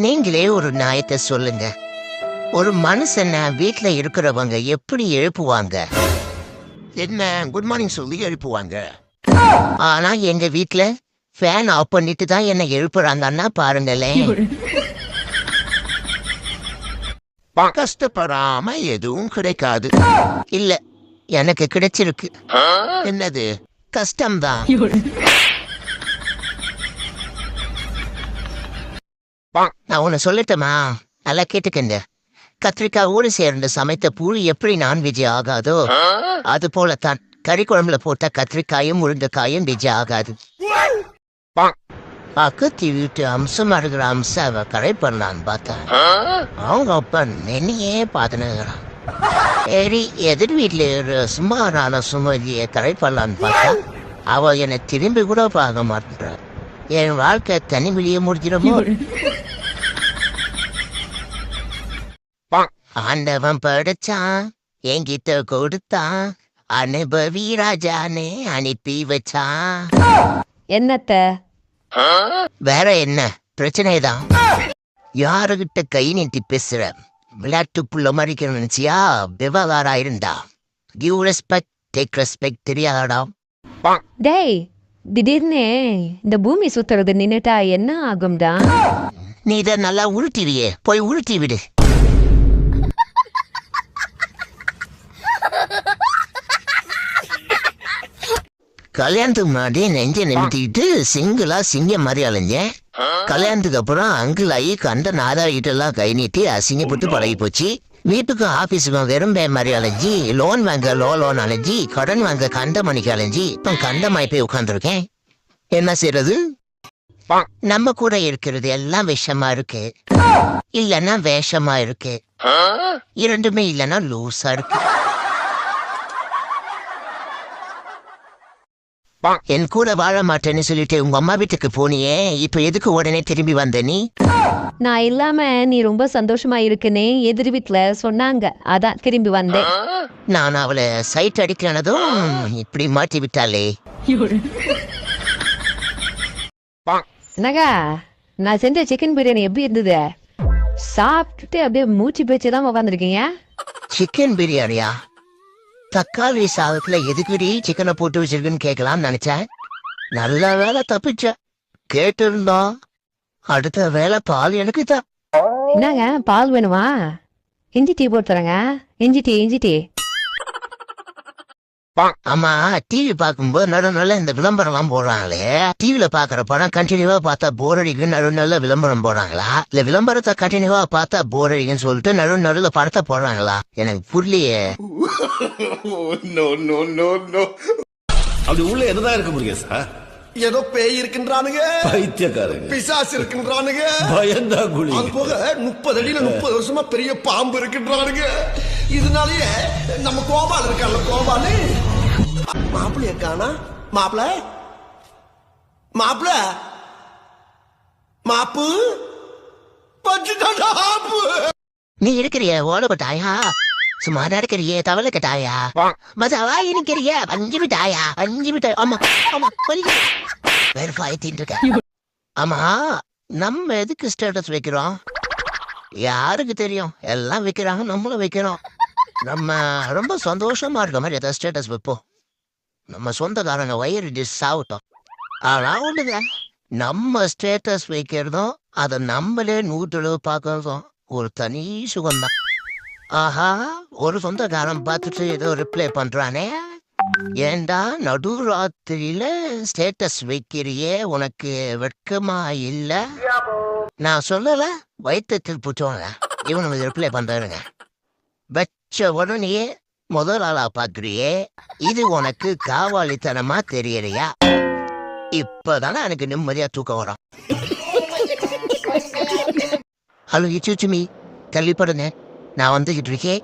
நீங்களே ஒரு நியாயத்தை சொல்லுங்க. ஒரு மனுஷனை வீட்டுல இருக்கிறவங்க எப்படி எழுப்புவாங்க? என்ன குட் மார்னிங் சொல்லி எழுப்புவாங்க. ஆனா எங்க வீட்டுல ஃபேன் ஆஃப் பண்ணிட்டு தான் என்ன எழுப்புறாங்கன்னா பாருங்களேன். கஷ்டப்படாம எதுவும் கிடைக்காது. இல்ல, எனக்கு கிடைச்சிருக்கு. என்னது? கஷ்டம்தான். நான் உன்னை சொல்லட்டுமா? நல்லா கேட்டுக்கங்க. கத்திரிக்காயோடு சேர்ந்து சமைத்த பூரி எப்படி நான்வெஜ் ஆகாதோ அது போலத்தான் கறி குழம்புல போட்ட கத்திரிக்காயும் முருங்கைக்காயும் வெஜ் ஆகாது. பக்கத்து வீட்டு அம்சமா இருக்கிற அம்சாவை கரை பண்ணலான்னு பார்த்தேன். அவங்க அப்ப என்னையே பார்த்துனுங்கிறான். சரி, எதிர் வீட்டுல ஒரு சுமாரான சுமதியை கரை பண்ணலான்னு பார்த்தா அவ என்னை திரும்பி கூட பார்க்க மாட்டேன். என் வாழ்க்கை தனி வெளியே முடிஞ்சிடமோ? ஆண்டவன் படைச்சான், என்கிட்ட கொடுத்தான், அனுபவி ராஜானே அனுப்பி வச்சான். என்னத்த? வேற என்ன பிரச்சனைதான். யாருகிட்ட கை நீட்டி பேசுற? விளையாட்டுக்குள்ள மறிக்கணும் நினைச்சியா? விவகாரா இருந்தா கிவ் ரெஸ்பெக்ட் டேக் ரெஸ்பெக்ட் தெரியாதா? டேய், திடீர்னு இந்த பூமி சுத்துறது நின்னுட்டா என்ன ஆகும்டா? நீ இதை நல்லா உருட்டிவியே, போய் உருட்டி விடு. கல்யாணத்துக்கு முன்னாடி நெஞ்ச நிமித்திக்கிட்டு சிங்கிளா சிங்கம் மாதிரி அலைஞ்சேன். கல்யாணத்துக்கு அப்புறம் அங்கிள் ஆகி கண்ட நாதாகிட்ட எல்லாம் கை நீட்டி அசிங்கப்பட்டு பழகி போச்சு. வீட்டுக்கும் ஆபீஸுக்கும் வெறும் பே மாதிரி அலைஞ்சி, லோன் வாங்க லோன் அலைஞ்சி, கடன் வாங்க கண்ட மணிக்கு அலைஞ்சி, இப்போ கண்டமாய் போய் உட்காந்துருக்கேன். என்ன செய்யறது? நம்ம கூட இருக்கிறது எல்லாம் விஷமா இருக்கு, இல்லன்னா வேஷமா இருக்கு, இரண்டுமே இல்லன்னா லூஸா இருக்கு. என் கூட வாழ மாட்டேன்னு சொல்லிட்டு உங்க அம்மா வீட்டுக்கு போனியே, இப்ப எதுக்கு உடனே திரும்பி வந்த நீ? நான் இல்லாம நீ ரொம்ப சந்தோஷமா இருக்குன்னு எதிர் வீட்டுல சொன்னாங்க, அதான் திரும்பி வந்தேன். நான் அவளை சைட் அடிக்கிறனதும் இப்படி மாட்டி விட்டாளே. என்னக்கா, நான் செஞ்ச சிக்கன் பிரியாணி எப்படி இருந்தது? சாப்பிட்டுட்டு அப்படியே மூச்சு பேச்சுதான் உட்காந்துருக்கீங்க. சிக்கன் பிரியாணியா? தக்காளி சாதத்துல எதுக்குடி சிக்கனை போட்டு வச்சிருக்குன்னு கேட்கலாம்னு நினைச்சேன். நல்ல வேலை தப்பிச்ச. கேட்டிருந்தோம். அடுத்த வேலை பால் எனக்கு தான். என்னங்க, பால் வேணுமா? இஞ்சி டீ போட்டு தரேங்க. இஞ்சி டீ. ஆமா, டிவி பார்க்கும்போது நடுநல்ல இந்த விளம்பரம் எல்லாம் போடுறாங்களே. டிவில பாக்குற படம் கண்டினியூவா பார்த்தா போர் அடிக்கு நடுநல்ல விளம்பரம் போடுறாங்களா? இல்ல விளம்பரத்தை கண்டினியூவா பார்த்தா போர் அடிக்குன்னு சொல்லிட்டு நடுநடுல படத்தை போடுறாங்களா? எனக்கு புரியலையே. அப்படி உள்ள என்னதான் இருக்க முடியும் சார்? ஏதோ பேய் இருக்கின்றானுங்க, பைத்தியக்காரங்க, பிசாசு இருக்கின்றானுங்க, பயந்தா குழி. அது போக 30 அடியில 30 வருஷமா பெரிய பாம்பு இருக்கின்றானுங்க. இதனாலயே நம்ம கோபால் இருக்கான்ல, கோபாலு மாப்பிள்ளைய காணா. மாப்பிள்ள மாப்பு பச்சுட்டாப்பு. நீ இருக்கிறிய ஓடப்பட்டாயா? சுமாரா இருக்கிறியே தவளை கட்டாயா? மசாவா இருக்கிறிய அஞ்சு மிட்டாயா? ஆமா ஆமா இருக்க. ஆமா, நம்ம எதுக்கு ஸ்டேட்டஸ் வைக்கிறோம்? யாருக்கு தெரியும்? எல்லாம் வைக்கிறாங்க, நம்மளும் வைக்கிறோம். நம்ம ரொம்ப சந்தோஷமா இருக்க மாதிரி ஏதாவது ஸ்டேட்டஸ் வைப்போம். நம்ம சொந்தக்காரங்க வயிறு டிஸ் ஆகட்டும். ஆனா ஒண்ணுங்க, நம்ம ஸ்டேட்டஸ் வைக்கிறதும் அதை நம்மளே நூற்று பார்க்கறதும் ஒரு தனி சுகம்தான். ஆஹா, ஒரு சொந்தக்காரன் பார்த்துட்டு ஏதோ ரிப்ளை பண்றானே, ஏண்டா நடு ராத்திரியில ஸ்டேட்டஸ் வைக்கிறியே, உனக்கு வெட்கமா இல்ல? நான் சொல்லல, வயிற்றத்தில் புட்டோங்க இவனுக்கு ரிப்ளை பண்றானுங்க. வச்ச உடனே முதல் ஆளா பாக்குறியே, இது உனக்கு காவாலித்தனமா தெரியறியா? இப்பதானே எனக்கு நிம்மதியா தூக்கம் வரும். ஹலோ இச்சுச்சுமி, கல்விப்படுங்க, நான் வந்துகிட்டு இருக்கேன்.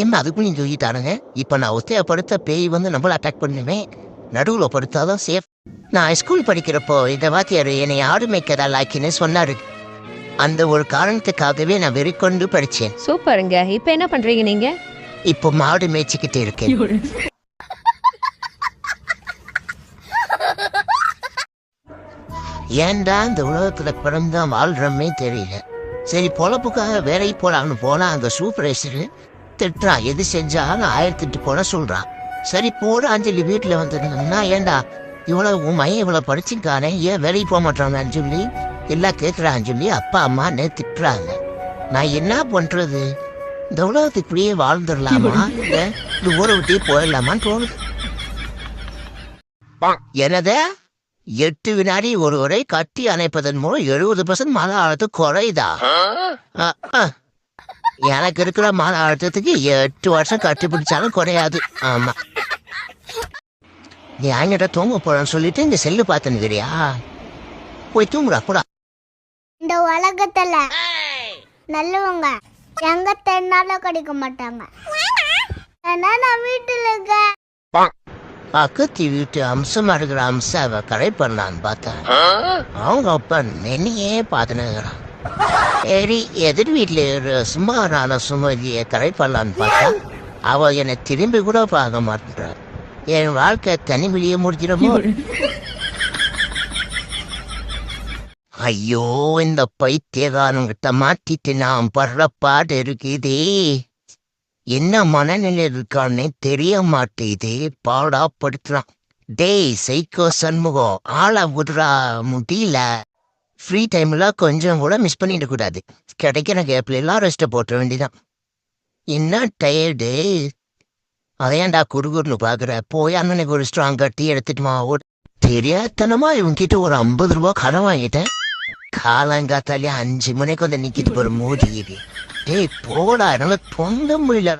என்ன அதுக்கும் நீ தூக்கிட்டானுங்க? இப்ப நான் ஒத்தையப்படுத்த பேய் வந்து நம்மள அட்டாக் பண்ணுவேன். நடுவுல படுத்தாதான் சேஃப். நான் ஸ்கூல் படிக்கிறப்போ இந்த வாத்தியார் என்னை ஆடு மேய்க்கதா லாக்கின்னு சொன்னாரு. அந்த ஒரு காரணத்துக்காகவே நான் வெறிக்கொண்டு படிச்சேன். சூப்பருங்க. இப்ப என்ன பண்றீங்க நீங்க? இப்போ மாடு மேய்ச்சிக்கிட்டு இருக்கேன். ஏன்டா இந்த உலகத்துல பிறந்தா வாழ்றமே தெரியல. சரி பொழப்புக்காக வேலைக்கு போலான்னு போனா அந்த சூப்பர்வைசரு திட்டுறான். எது செஞ்சாலும் 1008 போல சொல்றான். சரி போட அஞ்சலி வீட்டுல வந்துருந்தா ஏன்டா இவ்வளவு உன் மையம் இவ்வளவு படிச்சுக்கானே ஏன் வேலைக்கு போக மாட்டான்னு சொல்லி எல்லாம் கேட்கறான்னு சொல்லி அப்பா அம்மா திட்டுறாங்க. நான் என்ன பண்றது? இந்த உலகத்துக்கு இப்படியே வாழ்ந்துடலாமா இல்ல இந்த ஊரை விட்டே போயிடலாமான்னு தோணுது. எனது 8 வினாடி ஒருவரை கட்டி அணைப்பதன் மூலம் 70% மன அழுத்தம் குறையுதா? எனக்கு இருக்கிற மன அழுத்தத்துக்கு 8 வருஷம் கட்டி பிடிச்சாலும் குறையாது. ஆமா, நீ அங்கிட்ட தூங்க போறன்னு சொல்லிட்டு இந்த செல்லு பார்த்துன்னுக்கிறியா? போய் தூங்குறா போடா. இந்த உலகத்துல நல்லவங்க எங்க தேடினாலும் கிடைக்க மாட்டாங்க. ஆனா நான் வீட்டுல இருக்க பக்கத்து வீட்டு அம்சமா இருக்கிற அம்சாவை கரை பண்ணலான்னு பார்த்தேன். அவங்க அப்பா நின்னையே பார்த்துனுங்கிறான். சரி எதிர் வீட்டுல ஒரு சுமாரான சுமதியை கரை பண்ணலான்னு பார்த்தா அவ என்னை திரும்பி கூட பார்க்க மாட்டேன். என் வாழ்க்கை தனிமொழியே முடிச்சிடமோ? ஐயோ, இந்த பைத்தியகாரங்கிட்ட மாட்டிட்டு நான் படுற பாடு இருக்குதே. என்ன மனநிலை இருக்கான்னு தெரிய மாட்டேதே. பாடா படுத்துறான். டேய் சைக்கோ சண்முகம், ஆளை விடுறா முடியல. ஃப்ரீ டைம்ல கொஞ்சம் கூட மிஸ் பண்ணிட கூடாது. கிடைக்கிற கேப்ல எல்லாம் ரெஸ்ட்டை போட்ட வேண்டிதான். என்ன டயர்டு? அதையாண்டா குறுகுறுன்னு பாக்குற? போய் அண்ணனுக்கு ஒரு ஸ்ட்ராங்கா டீ எடுத்துட்டுமா. தெரியாதனமா இவங்கிட்ட ஒரு 50 ரூபாய் கடன் வாங்கிட்டேன். காலங்காத்தாலே 5 மணிக்கு வந்து நிக்கிட்டு போற மோதி இது. டேய் போடா, என்னால தொங்க முடியல.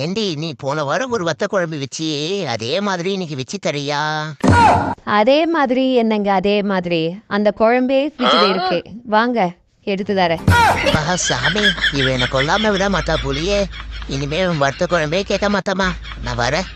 ஏண்டி நீ போன வாரம் ஒரு வத்த குழம்பு வச்சு அதே மாதிரி இன்னைக்கு வச்சு தரியா? அதே மாதிரி என்னங்க? அதே மாதிரி அந்த குழம்பே ஃப்ரிட்ஜில் இருக்கு, வாங்க எடுத்து தரேன். சாமி, இவன் என்ன கொல்லாம விட மாட்டா புலியே. இனிமே வத்த குழம்பே கேட்க மாட்டாமா. நான் வரேன்.